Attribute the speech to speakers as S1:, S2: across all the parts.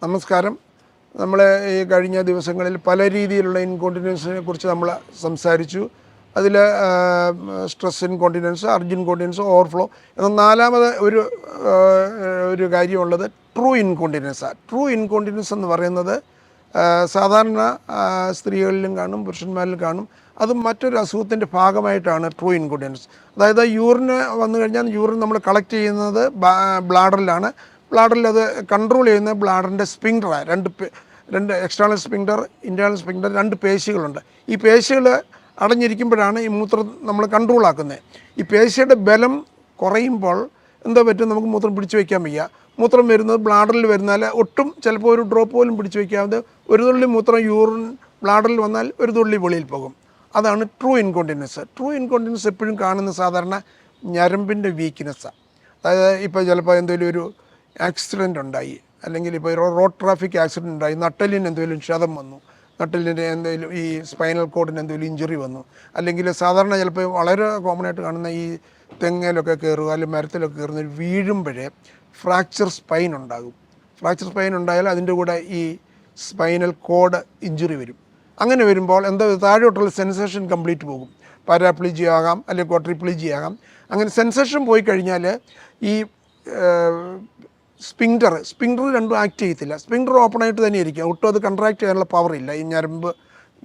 S1: നമസ്കാരം. നമ്മൾ ഈ കഴിഞ്ഞ ദിവസങ്ങളിൽ പല രീതിയിലുള്ള ഇൻകോണ്ടിനൻസിനെ കുറിച്ച് നമ്മൾ സംസാരിച്ചു. അതിൽ സ്ട്രെസ് ഇൻകോണ്ടിനൻസ്, അർജ് ഇൻകോണ്ടിനൻസ്, ഓവർഫ്ലോ എന്ന നാലാമത് ഒരു കാര്യമുള്ളത് ട്രൂ ഇൻകോണ്ടിനൻസാണ്. ട്രൂ ഇൻകോണ്ടിനൻസ് എന്ന് പറയുന്നത് സാധാരണ സ്ത്രീകളിലും കാണും, പുരുഷന്മാരിലും കാണും. അത് മറ്റൊരു അസുഖത്തിൻ്റെ ഭാഗമായിട്ടാണ് ട്രൂ ഇൻകോണ്ടിനൻസ്. അതായത് യൂറിന് വന്നു കഴിഞ്ഞാൽ യൂറിൻ നമ്മൾ കളക്ട് ചെയ്യുന്നത് ബ്ലാഡറിലാണ്. ബ്ലാഡറിൽ അത് കൺട്രോൾ ചെയ്യുന്ന ബ്ലാഡറിൻ്റെ സ്പിങ്ഡറാണ്. രണ്ട് എക്സ്റ്റേണൽ സ്പിങ്ഡർ, ഇൻറ്റേർണൽ സ്പിങ്ഡർ, രണ്ട് പേശികളുണ്ട്. ഈ പേശികൾ അടഞ്ഞിരിക്കുമ്പോഴാണ് ഈ മൂത്രം നമ്മൾ കൺട്രോൾ ആക്കുന്നത്. ഈ പേശിയുടെ ബലം കുറയുമ്പോൾ എന്തോ പറ്റും, നമുക്ക് മൂത്രം പിടിച്ചു വയ്ക്കാൻ വയ്യ. മൂത്രം വരുന്നത് ബ്ലാഡറിൽ വരുന്നാൽ ഒട്ടും ചിലപ്പോൾ ഒരു ഡ്രോപ്പ് പോലും പിടിച്ചു വയ്ക്കാതെ ഒരു തുള്ളി മൂത്രം യൂറിൻ ബ്ലാഡറിൽ വന്നാൽ ഒരു തുള്ളി വെളിയിൽ പോകും. അതാണ് ട്രൂ ഇൻകോണ്ടിനൻസ്. ട്രൂ ഇൻകോണ്ടിനൻസ് എപ്പോഴും കാണുന്ന സാധാരണ ഞരമ്പിൻ്റെ വീക്ക്നെസ്സാണ്. അതായത് ഇപ്പോൾ ചിലപ്പോൾ എന്തെങ്കിലും ഒരു ആക്സിഡൻ്റ് ഉണ്ടായി, അല്ലെങ്കിൽ ഇപ്പോൾ റോഡ് ട്രാഫിക് ആക്സിഡൻ്റ് ഉണ്ടായി, നട്ടലിന് എന്തെങ്കിലും ക്ഷതം വന്നു, നട്ടലിൻ്റെ എന്തെങ്കിലും ഈ സ്പൈനൽ കോഡിന് എന്തെങ്കിലും ഇഞ്ചുറി വന്നു, അല്ലെങ്കിൽ സാധാരണ ചിലപ്പോൾ വളരെ കോമൺ ആയിട്ട് കാണുന്ന ഈ തെങ്ങിലൊക്കെ കയറുക അല്ലെങ്കിൽ മരത്തിലൊക്കെ കയറുന്ന വീഴുമ്പോഴേ ഫ്രാക്ചർ സ്പൈൻ ഉണ്ടാകും. ഫ്രാക്ചർ സ്പൈൻ ഉണ്ടായാൽ അതിൻ്റെ കൂടെ ഈ സ്പൈനൽ കോഡ് ഇഞ്ചുറി വരും. അങ്ങനെ വരുമ്പോൾ എന്താ താഴോട്ടുള്ള സെൻസേഷൻ കംപ്ലീറ്റ് പോകും. പാരാപ്ലീജി ആകാം, അല്ലെങ്കിൽ ക്വാഡ്രിപ്ലീജി ആകാം. അങ്ങനെ സെൻസേഷൻ പോയി കഴിഞ്ഞാൽ ഈ സ്പിങ്ഡർ രണ്ടും ആക്ട് ചെയ്യത്തില്ല. സ്പിങ്ഡർ ഓപ്പൺ ആയിട്ട് തന്നെ ഇരിക്കുക, ഒട്ടും അത് കൺട്രാക്ട് ചെയ്യാനുള്ള പവറില്ല, ഈ ഞരമ്പ്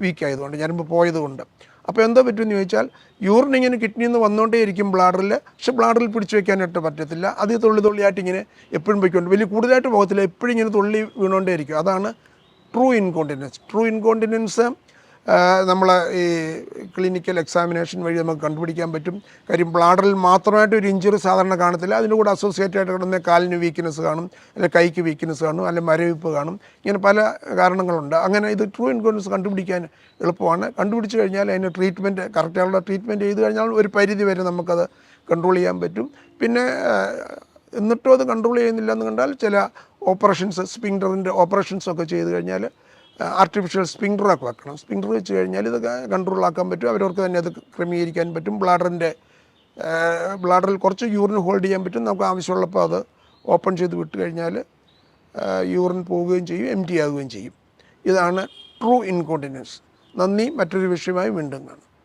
S1: വീക്കായതുകൊണ്ട്, ഞരമ്പ് പോയതുകൊണ്ട്. അപ്പോൾ എന്താ പറ്റുമെന്ന് ചോദിച്ചാൽ യൂറിൻ ഇങ്ങനെ കിഡ്നിയിൽ നിന്ന് വന്നുകൊണ്ടേ ഇരിക്കും ബ്ലാഡറിൽ, പക്ഷെ ബ്ലാഡറിൽ പിടിച്ചു വയ്ക്കാനായിട്ട് പറ്റത്തില്ല. അത് തുള്ളിയായിട്ട് ഇങ്ങനെ എപ്പോഴും പോയിക്കൊണ്ട് വലിയ കൂടുതലായിട്ട് പോകത്തില്ല, എപ്പോഴും ഇങ്ങനെ തുള്ളി വീണുകൊണ്ടേ ഇരിക്കും. അതാണ് ട്രൂ ഇൻകോണ്ടിനൻസ്. ട്രൂ ഇൻകോണ്ടിനൻസ് നമ്മൾ ഈ ക്ലിനിക്കൽ എക്സാമിനേഷൻ വഴി നമുക്ക് കണ്ടുപിടിക്കാൻ പറ്റും. കാര്യം ബ്ലാഡറിൽ മാത്രമായിട്ട് ഒരു ഇഞ്ചുറി സാധാരണ കാണത്തില്ല, അതിൻ്റെ കൂടെ അസോസിയേറ്റഡ് ആയിട്ട് കിടന്ന കാലിന് വീക്ക്നെസ് കാണും, അല്ലെങ്കിൽ കൈക്ക് വീക്ക്നെസ് കാണും, അല്ലെങ്കിൽ മരവിപ്പ് കാണും. ഇങ്ങനെ പല കാരണങ്ങളുണ്ട്. അങ്ങനെ ഇത് ട്രൂ ഇൻകോണ്ടിനൻസ് കണ്ടുപിടിക്കാൻ എളുപ്പമാണ്. കണ്ടുപിടിച്ച് കഴിഞ്ഞാൽ അതിന് ട്രീറ്റ്മെൻറ്റ് കറക്റ്റായുള്ള ട്രീറ്റ്മെൻറ്റ് ചെയ്ത് കഴിഞ്ഞാൽ ഒരു പരിധി വരെ നമുക്കത് കൺട്രോൾ ചെയ്യാൻ പറ്റും. പിന്നെ എന്നിട്ടും അത് കൺട്രോൾ ചെയ്യുന്നില്ല എന്ന് കണ്ടാൽ ചില ഓപ്പറേഷൻസ്, സ്പിങ്ഡറിൻ്റെ ഓപ്പറേഷൻസൊക്കെ ചെയ്ത് കഴിഞ്ഞാൽ ആർട്ടിഫിഷ്യൽ സ്പിങ്ഡറൊക്കെ വെക്കണം. സ്പിങ്ഡർ വെച്ച് കഴിഞ്ഞാൽ ഇത് കൺട്രോളാക്കാൻ പറ്റും, അവരവർക്ക് തന്നെ അത് ക്രമീകരിക്കാൻ പറ്റും. ബ്ലാഡറിൽ കുറച്ച് യൂറിൻ ഹോൾഡ് ചെയ്യാൻ പറ്റും. നമുക്ക് ആവശ്യമുള്ളപ്പോൾ അത് ഓപ്പൺ ചെയ്ത് വിട്ട് കഴിഞ്ഞാൽ യൂറിൻ പോവുകയും ചെയ്യും, എം ടി ആവുകയും ചെയ്യും. ഇതാണ് ട്രൂ ഇൻകോണ്ടിനൻസ്. നന്ദി. മറ്റൊരു വിഷയമായി വീണ്ടും കാണാം.